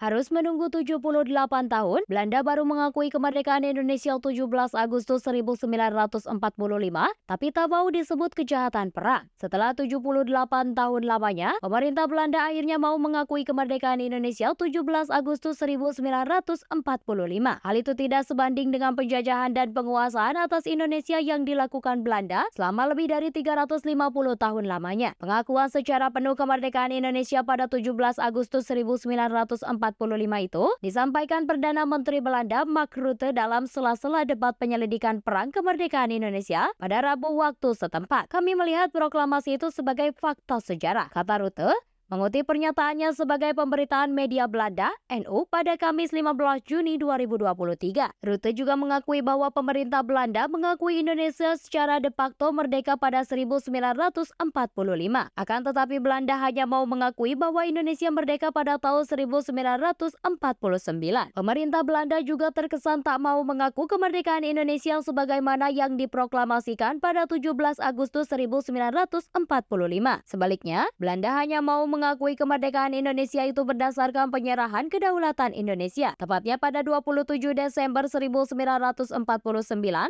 Harus menunggu 78 tahun, Belanda baru mengakui kemerdekaan Indonesia 17 Agustus 1945, tapi tak mau disebut kejahatan perang. Setelah 78 tahun lamanya, pemerintah Belanda akhirnya mau mengakui kemerdekaan Indonesia 17 Agustus 1945. Hal itu tidak sebanding dengan penjajahan dan penguasaan atas Indonesia yang dilakukan Belanda selama lebih dari 350 tahun lamanya. Pengakuan secara penuh kemerdekaan Indonesia pada 17 Agustus 1945 itu disampaikan Perdana Menteri Belanda Mark Rutte dalam sela-sela debat penyelidikan perang kemerdekaan Indonesia pada Rabu waktu setempat. Kami melihat proklamasi itu sebagai fakta sejarah, kata Rutte, mengutip pernyataannya sebagai pemberitaan media Belanda, NU, pada Kamis 15 Juni 2023. Rutte juga mengakui bahwa pemerintah Belanda mengakui Indonesia secara de facto merdeka pada 1945. Akan tetapi Belanda hanya mau mengakui bahwa Indonesia merdeka pada tahun 1949. Pemerintah Belanda juga terkesan tak mau mengaku kemerdekaan Indonesia sebagaimana yang diproklamasikan pada 17 Agustus 1945. Sebaliknya, Belanda hanya mau mengakui kemerdekaan Indonesia itu berdasarkan penyerahan kedaulatan Indonesia, tepatnya pada 27 Desember 1949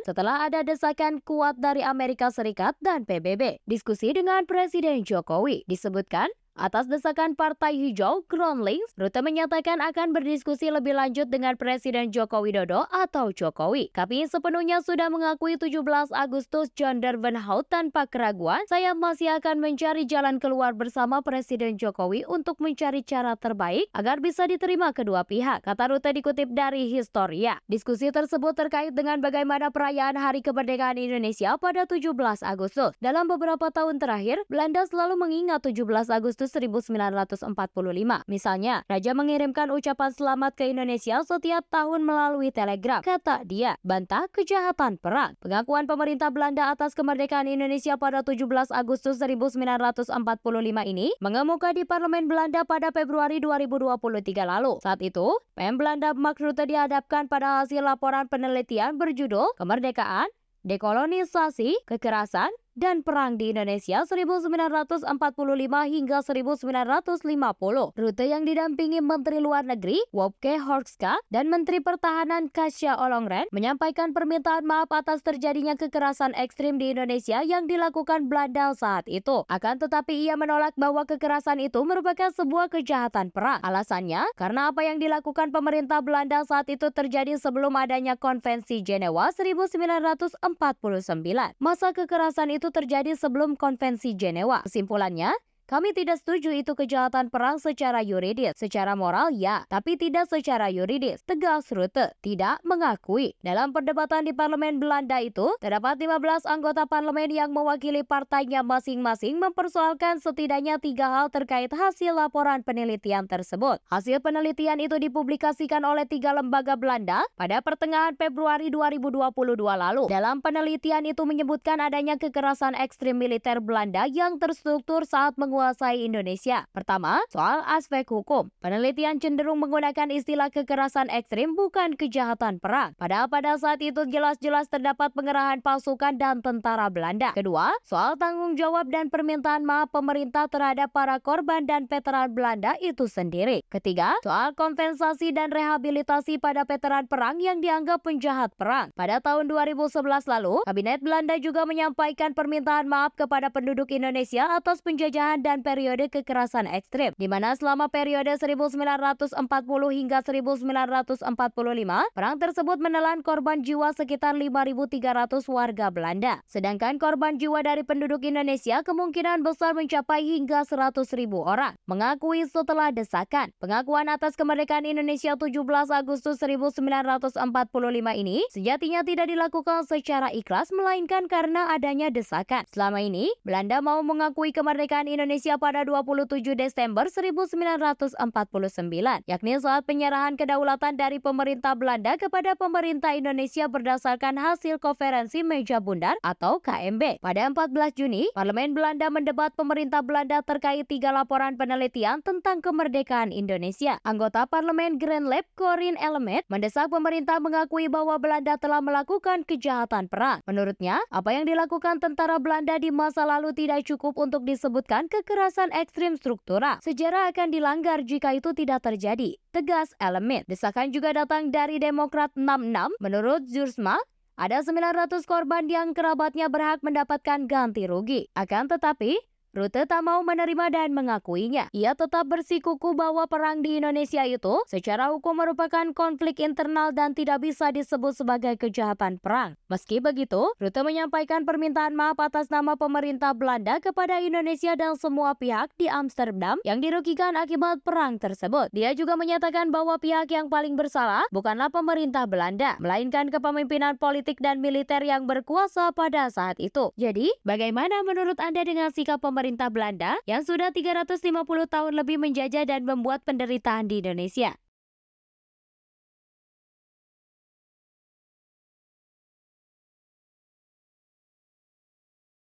setelah ada desakan kuat dari Amerika Serikat dan PBB. Diskusi dengan Presiden Jokowi disebutkan, atas desakan Partai Hijau Groundlings, Rutte menyatakan akan berdiskusi lebih lanjut dengan Presiden Joko Widodo atau Jokowi. Kami sepenuhnya sudah mengakui 17 Agustus John Dervenhout tanpa keraguan. Saya masih akan mencari jalan keluar bersama Presiden Jokowi untuk mencari cara terbaik agar bisa diterima kedua pihak, kata Rutte dikutip dari Historia. Diskusi tersebut terkait dengan bagaimana perayaan Hari Kemerdekaan Indonesia pada 17 Agustus. Dalam beberapa tahun terakhir, Belanda selalu mengingat 17 Agustus 1945. Misalnya, Raja mengirimkan ucapan selamat ke Indonesia setiap tahun melalui telegram. Kata dia, bantah kejahatan perang. Pengakuan pemerintah Belanda atas kemerdekaan Indonesia pada 17 Agustus 1945 ini mengemuka di Parlemen Belanda pada Februari 2023 lalu. Saat itu, PM Belanda Mark Rutte dihadapkan pada hasil laporan penelitian berjudul Kemerdekaan, Dekolonisasi, Kekerasan, dan Perang di Indonesia 1945 hingga 1950. Rutte yang didampingi Menteri Luar Negeri Wopke Hoekstra dan Menteri Pertahanan Kasia Ollongren menyampaikan permintaan maaf atas terjadinya kekerasan ekstrim di Indonesia yang dilakukan Belanda saat itu. Akan tetapi ia menolak bahwa kekerasan itu merupakan sebuah kejahatan perang. Alasannya, karena apa yang dilakukan pemerintah Belanda saat itu terjadi sebelum adanya Konvensi Jenewa 1949. Masa kekerasan itu terjadi sebelum Konvensi Jenewa. Kesimpulannya, kami tidak setuju itu kejahatan perang secara yuridis. Secara moral, ya, tapi tidak secara yuridis, tegas Rutte. Tidak mengakui. Dalam perdebatan di Parlemen Belanda itu, terdapat 15 anggota parlemen yang mewakili partainya masing-masing mempersoalkan setidaknya 3 hal terkait hasil laporan penelitian tersebut. Hasil penelitian itu dipublikasikan oleh 3 lembaga Belanda pada pertengahan Februari 2022 lalu. Dalam penelitian itu menyebutkan adanya kekerasan ekstrim militer Belanda yang terstruktur saat menguasai Indonesia. Pertama, soal aspek hukum. Penelitian cenderung menggunakan istilah kekerasan ekstrim bukan kejahatan perang. Padahal pada saat itu jelas-jelas terdapat pengerahan pasukan dan tentara Belanda. Kedua, soal tanggung jawab dan permintaan maaf pemerintah terhadap para korban dan veteran Belanda itu sendiri. Ketiga, soal kompensasi dan rehabilitasi pada veteran perang yang dianggap penjahat perang. Pada tahun 2011 lalu, Kabinet Belanda juga menyampaikan permintaan maaf kepada penduduk Indonesia atas penjajahan dan periode kekerasan ekstrim, di mana selama periode 1940 hingga 1945, perang tersebut menelan korban jiwa sekitar 5.300 warga Belanda. Sedangkan korban jiwa dari penduduk Indonesia kemungkinan besar mencapai hingga 100.000 orang. Mengakui setelah desakan, pengakuan atas kemerdekaan Indonesia 17 Agustus 1945 ini sejatinya tidak dilakukan secara ikhlas, melainkan karena adanya desakan. Selama ini, Belanda mau mengakui kemerdekaan Indonesia pada 27 Desember 1949, yakni saat penyerahan kedaulatan dari pemerintah Belanda kepada pemerintah Indonesia berdasarkan hasil konferensi meja bundar atau KMB. Pada 14 Juni, Parlemen Belanda mendebat pemerintah Belanda terkait 3 laporan penelitian tentang kemerdekaan Indonesia. Anggota Parlemen Grand Lab Corinne Elmet mendesak pemerintah mengakui bahwa Belanda telah melakukan kejahatan perang. Menurutnya, apa yang dilakukan tentara Belanda di masa lalu tidak cukup untuk disebutkan kekerasan ekstrim struktural. Sejarah akan dilanggar jika itu tidak terjadi, tegas Elemen. Desakan juga datang dari Demokrat 66. Menurut Zursma, ada 900 korban yang kerabatnya berhak mendapatkan ganti rugi. Akan tetapi, Rutte tak mau menerima dan mengakuinya. Ia tetap bersikukuh bahwa perang di Indonesia itu secara hukum merupakan konflik internal dan tidak bisa disebut sebagai kejahatan perang. Meski begitu, Rutte menyampaikan permintaan maaf atas nama pemerintah Belanda kepada Indonesia dan semua pihak di Amsterdam yang dirugikan akibat perang tersebut. Dia juga menyatakan bahwa pihak yang paling bersalah bukanlah pemerintah Belanda, melainkan kepemimpinan politik dan militer yang berkuasa pada saat itu. Jadi, bagaimana menurut Anda dengan sikap pemerintah Belanda yang sudah 350 tahun lebih menjajah dan membuat penderitaan di Indonesia?